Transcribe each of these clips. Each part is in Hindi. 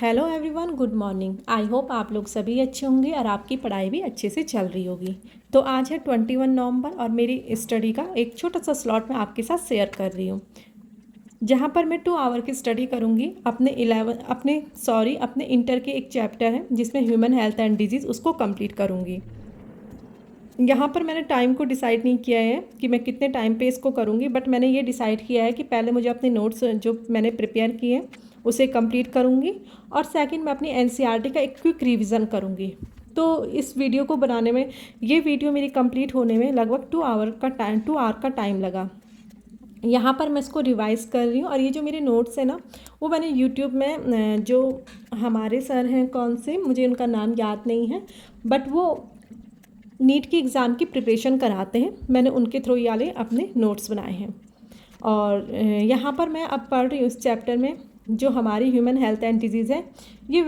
Hello everyone, good morning. I hope आप लोग सभी अच्छे होंगे और आपकी पढ़ाई भी अच्छे से चल रही होगी। तो आज है 21 नवंबर और मेरी स्टडी का एक छोटा सा स्लॉट मैं आपके साथ शेयर कर रही हूँ, जहाँ पर मैं 2 आवर की स्टडी करूँगी अपने इंटर के एक चैप्टर है जिसमें ह्यूमन हेल्थ एंड डिजीज़, उसको कंप्लीट करूँगी। यहाँ पर मैंने टाइम को डिसाइड नहीं किया है कि मैं कितने टाइम पे इसको करूँगी, बट मैंने ये डिसाइड किया है कि पहले मुझे अपने नोट्स जो मैंने प्रिपेयर किए हैं उसे कंप्लीट करूँगी और सेकंड मैं अपनी एनसीईआरटी का एक क्विक रिवीजन करूँगी। तो इस वीडियो को बनाने में, ये वीडियो मेरी कंप्लीट होने में लगभग 2 आवर का टाइम लगा। यहाँ पर मैं इसको रिवाइज़ कर रही हूँ और ये जो मेरे नोट्स हैं ना, वो मैंने यूट्यूब में जो हमारे सर हैं, कौन से, मुझे उनका नाम याद नहीं है, बट वो नीट की एग्ज़ाम की प्रिपरेशन कराते हैं, मैंने उनके थ्रू ये वाले अपने नोट्स बनाए हैं। और यहाँ पर मैं अब पढ़ रही हूँ इस चैप्टर में जो हमारी ह्यूमन हेल्थ एंड डिजीज़ है। ये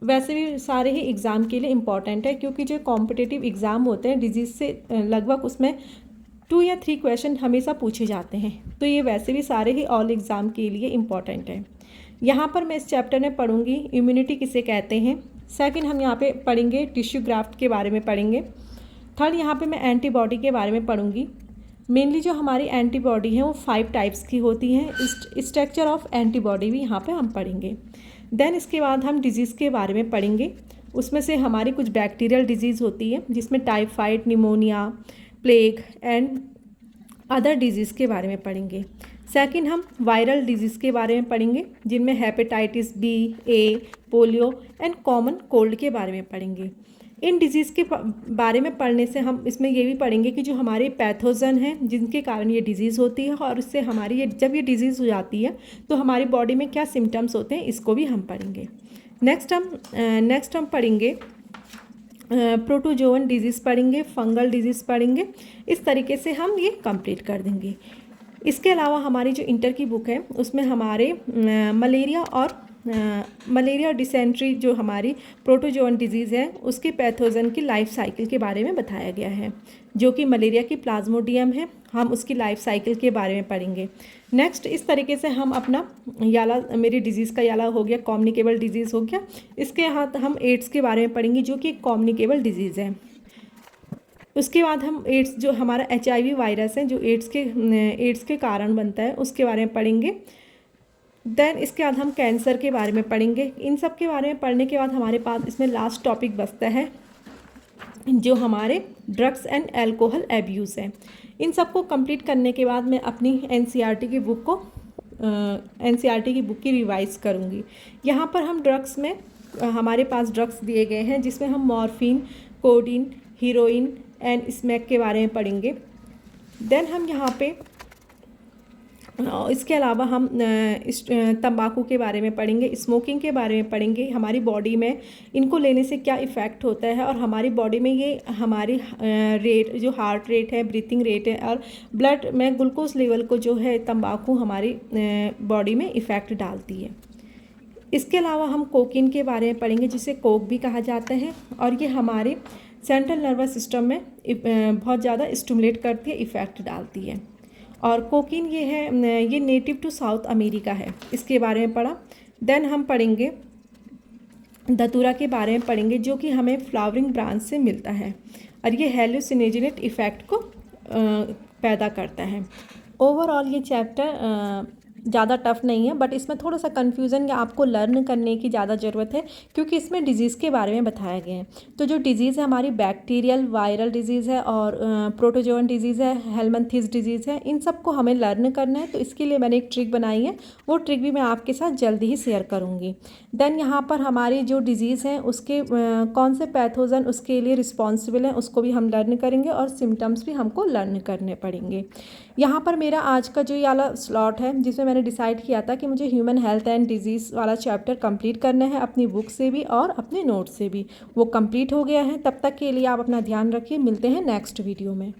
वैसे भी सारे ही एग्ज़ाम के लिए इम्पॉर्टेंट है, क्योंकि जो कॉम्पिटिटिव एग्ज़ाम होते हैं डिजीज़ से लगभग उसमें 2 या 3 क्वेश्चन हमेशा पूछे जाते हैं। तो ये वैसे भी सारे ही ऑल एग्ज़ाम के लिए इम्पॉर्टेंट है। यहाँ पर मैं इस चैप्टर में पढ़ूँगी इम्यूनिटी किसे कहते हैं। सेकंड हम यहाँ पे पढ़ेंगे टिश्यू ग्राफ्ट के बारे में पढ़ेंगे। थर्ड यहाँ पे मैं एंटीबॉडी के बारे में पढ़ूंगी। मेनली जो हमारी एंटीबॉडी है वो 5 टाइप्स की होती हैं। स्ट्रक्चर ऑफ एंटीबॉडी भी यहाँ पे हम पढ़ेंगे। देन इसके बाद हम डिजीज़ के बारे में पढ़ेंगे। उसमें से हमारी कुछ बैक्टीरियल डिजीज़ होती है जिसमें typhoid, pneumonia, plague and other disease के बारे में पढ़ेंगे। सेकंड हम वायरल डिजीज़ के बारे में पढ़ेंगे, जिनमें hepatitis B, A, polio and common cold के बारे में पढ़ेंगे। इन डिजीज़ के बारे में पढ़ने से हम इसमें ये भी पढ़ेंगे कि जो हमारे पैथोजन हैं जिनके कारण ये डिज़ीज़ होती है और उससे हमारी जब ये डिज़ीज़ हो जाती है तो हमारी बॉडी में क्या सिम्टम्स होते हैं, इसको भी हम पढ़ेंगे। नेक्स्ट हम पढ़ेंगे प्रोटोजोअन डिजीज़ पढ़ेंगे, फंगल डिजीज़ पढ़ेंगे। इस तरीके से हम ये कंप्लीट कर देंगे। इसके अलावा हमारी जो इंटर की बुक है उसमें हमारे मलेरिया और डिसेंट्री जो हमारी प्रोटोजोअन डिजीज़ है उसके पैथोजन की लाइफ साइकिल के बारे में बताया गया है, जो कि मलेरिया की प्लाज्मोडियम है। हम उसकी लाइफ साइकिल के बारे में पढ़ेंगे। नेक्स्ट इस तरीके से हम अपना याला, मेरी डिजीज़ का याला हो गया, कम्युनिकेबल डिजीज़ हो गया। इसके साथ हम एड्स के बारे में पढ़ेंगे, जो कि एक कम्युनिकेबल डिजीज़ है। उसके बाद हम एड्स, जो हमारा HIV वायरस है जो एड्स के कारण बनता है, उसके बारे में पढ़ेंगे। देन इसके बाद हम कैंसर के बारे में पढ़ेंगे। इन सब के बारे में पढ़ने के बाद हमारे पास इसमें लास्ट टॉपिक बचता है जो हमारे ड्रग्स एंड अल्कोहल एब्यूज़ है। इन सब को कंप्लीट करने के बाद मैं अपनी एनसीईआरटी की बुक की रिवाइज़ करूँगी। यहाँ पर हम ड्रग्स में हमारे पास ड्रग्स दिए गए हैं जिसमें हम morphine, codeine, heroine and smack के बारे में पढ़ेंगे। देन हम यहाँ पे इसके अलावा हम तंबाकू के बारे में पढ़ेंगे, स्मोकिंग के बारे में पढ़ेंगे, हमारी बॉडी में इनको लेने से क्या इफ़ेक्ट होता है और हमारी बॉडी में ये हमारी रेट, जो हार्ट रेट है, ब्रीथिंग रेट है और ब्लड में ग्लूकोज लेवल को जो है तंबाकू हमारी बॉडी में इफ़ेक्ट डालती है। इसके अलावा हम कोकीन के बारे में पढ़ेंगे, जिसे कोक भी कहा जाता है, और ये हमारे सेंट्रल नर्वस सिस्टम में बहुत ज़्यादा स्टिमुलेट करती है, इफ़ेक्ट डालती है। और कोकीन ये नेटिव टू साउथ अमेरिका है, इसके बारे में पढ़ा। देन हम पढ़ेंगे धतूरा के बारे में पढ़ेंगे, जो कि हमें फ्लावरिंग ब्रांच से मिलता है और ये हेलुसिनेजेंट इफ़ेक्ट को पैदा करता है। ओवरऑल ये चैप्टर ज़्यादा टफ नहीं है, बट इसमें थोड़ा सा कन्फ्यूज़न या आपको लर्न करने की ज़्यादा ज़रूरत है, क्योंकि इसमें डिजीज़ के बारे में बताया गया है। तो जो डिजीज़ है हमारी बैक्टीरियल वायरल डिजीज़ है और प्रोटोजोअन डिजीज़ है, हेलमिंथेस डिजीज़ है, इन सब को हमें लर्न करना है। तो इसके लिए मैंने एक ट्रिक बनाई है, वो ट्रिक भी मैं आपके साथ जल्दी ही शेयर करूँगी। देन यहाँ पर हमारी जो डिजीज़ हैं उसके कौन से पैथोजन उसके लिए रिस्पॉन्सिबल हैं, उसको भी हम लर्न करेंगे और सिम्टम्स भी हमको लर्न करने पड़ेंगे। यहाँ पर मेरा आज का जो ये वाला स्लॉट है, जिसमें मैंने डिसाइड किया था कि मुझे ह्यूमन हेल्थ एंड डिजीज़ वाला चैप्टर कंप्लीट करना है अपनी बुक से भी और अपने नोट से भी, वो कंप्लीट हो गया है। तब तक के लिए आप अपना ध्यान रखिए। मिलते हैं नेक्स्ट वीडियो में।